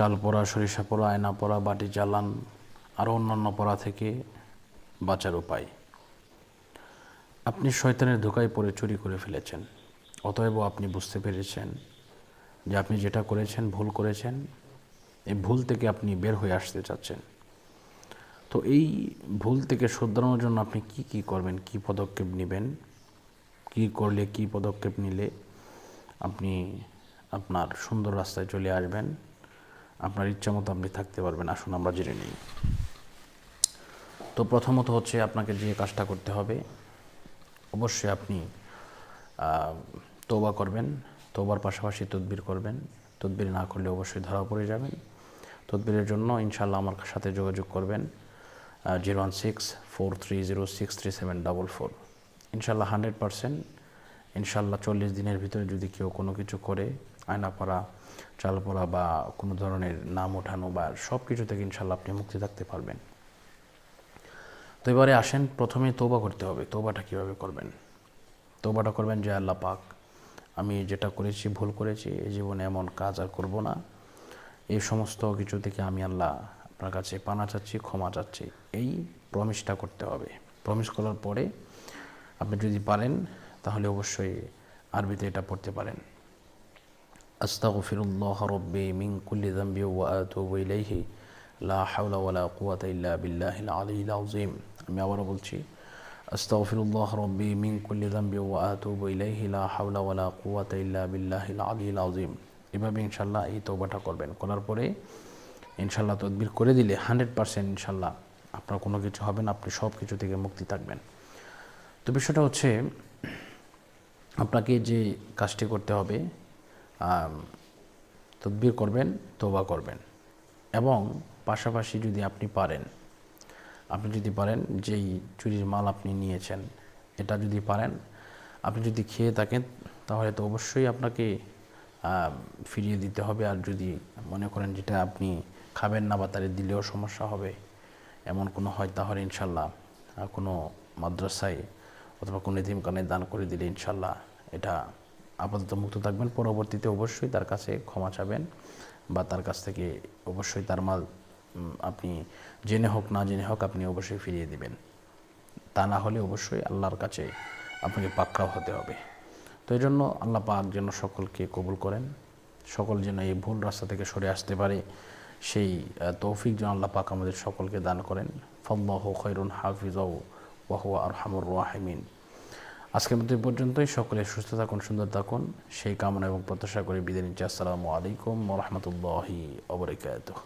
চাল পোড়া, সরিষা পোড়া, আয়না পোড়া, বাটি চালান আরও অন্যান্য পোড়া থেকে বাঁচার উপায়। আপনি শয়তানের ধোঁকায় পড়ে চুরি করে ফেলেছেন, অতএব আপনি বুঝতে পেরেছেন যে আপনি যেটা করেছেন ভুল করেছেন। এই ভুল থেকে আপনি বের হয়ে আসতে চাচ্ছেন। তো এই ভুল থেকে শুধরানোর জন্য আপনি কি করবেন, কি পদক্ষেপ নেবেন, কি করলে, কি পদক্ষেপ নিলে আপনি আপনার সুন্দর রাস্তায় চলে আসবেন, আপনার ইচ্ছা মতো আপনি থাকতে পারবেন, আসুন আমরা জেনে নিই। তো প্রথমত হচ্ছে আপনাকে যে কাজটা করতে হবে, অবশ্যই আপনি তওবা করবেন। তওবার পাশাপাশি তদবির করবেন। তদবির না করলে অবশ্যই ধরা পড়ে যাবেন। তদবিরের জন্য ইনশাআল্লাহ আমার সাথে যোগাযোগ করবেন 01643063744। ইনশাআল্লাহ 100%, ইনশাআল্লাহ 40 দিনের ভিতরে যদি কেউ কোনো কিছু করে, আয়না পড়া, চাল পড়া বা কোনো ধরনের নাম ওঠানো বা সব কিছু থেকে ইনশাআল্লাহ আপনি মুক্তি থাকতে পারবেন। তো এবারে আসেন, প্রথমে তওবা করতে হবে। তওবাটা কীভাবে করবেন? তওবাটা করবেন যে আল্লাহ পাক, আমি যেটা করেছি ভুল করেছি, এই জীবনে এমন কাজ আর করব না। এই সমস্ত কিছু থেকে আমি আল্লাহ আপনার কাছে পানা চাচ্ছি, ক্ষমা চাচ্ছি, এই প্রমিসটা করতে হবে। প্রমিস করার পরে আপনি যদি পারেন তাহলে অবশ্যই আরবিতে এটা পড়তে পারেন, আস্তাগফিরুল্লাহ রব্বি মিন কুল্লি যামবি ওয়া আতুবু ইলাইহি লা হাওলা ওয়ালা কুওয়াতা ইল্লা বিল্লাহিল আলিয়্যিল আযীম। আমি আবারও বলছি, আস্তাগফিরুল্লাহ রব্বি মিন কুল্লি যামবি ওয়া আতুবু ইলাইহি লা হাওলা ওয়ালা কুওয়াতা ইল্লা বিল্লাহিল আলিয়্যিল আযীম। এভাবে ইনশাআল্লাহ এই তওবাটা করবেন। করার পরে ইনশাআল্লাহ তদবির করে দিলে 100% ইনশাআল্লাহ আপনার কোনো কিছু হবে না, আপনি সব কিছু থেকে মুক্তি থাকবেন। তো বিষয়টা হচ্ছে, আপনাকে যে কাজটি করতে হবে, তদবির করবেন, তওবা করবেন, এবং পাশাপাশি যদি আপনি যদি পারেন যেই চুরির মাল আপনি নিয়েছেন, এটা যদি পারেন, আপনি যদি খেয়ে থাকেন তাহলে তো অবশ্যই আপনাকে ফিরিয়ে দিতে হবে। আর যদি মনে করেন যেটা আপনি খাবেন না বা তারে দিলেও সমস্যা হবে এমন কোনো হয়, তাহলে ইনশাল্লাহ কোনো মাদ্রাসায় অথবা কোনো এতিমখানায় দান করে দিলে ইনশাল্লাহ এটা আপাতত মুক্ত থাকবেন। পরবর্তীতে অবশ্যই তার কাছে ক্ষমা চাবেন বা তার কাছ থেকে অবশ্যই তার মাল আপনি জেনে হোক না জেনে হোক আপনি অবশ্যই ফিরিয়ে দিবেন। তা না হলে অবশ্যই আল্লাহর কাছে আপনাকে পাকড়াও হতে হবে। তো এই জন্য আল্লাহ পাক যেন সকলকে কবুল করেন, সকল যেন এই ভুল রাস্তা থেকে সরে আসতে পারে, সেই তৌফিক যেন আল্লাহ পাক আমাদের সকলকে দান করেন। ফাল্লাহু খায়রুন হাফিজা ওয়া হুয়া আরহামুর রাহিমিন। আজকের মতো এই পর্যন্তই। সকলে সুস্থ থাকুন, সুন্দর থাকুন, সেই কামনা এবং প্রত্যাশা করে বিদায় নিচ্ছি। আসসালামু আলাইকুম ওয়া রাহমাতুল্লাহি ওয়া বারাকাতুহু।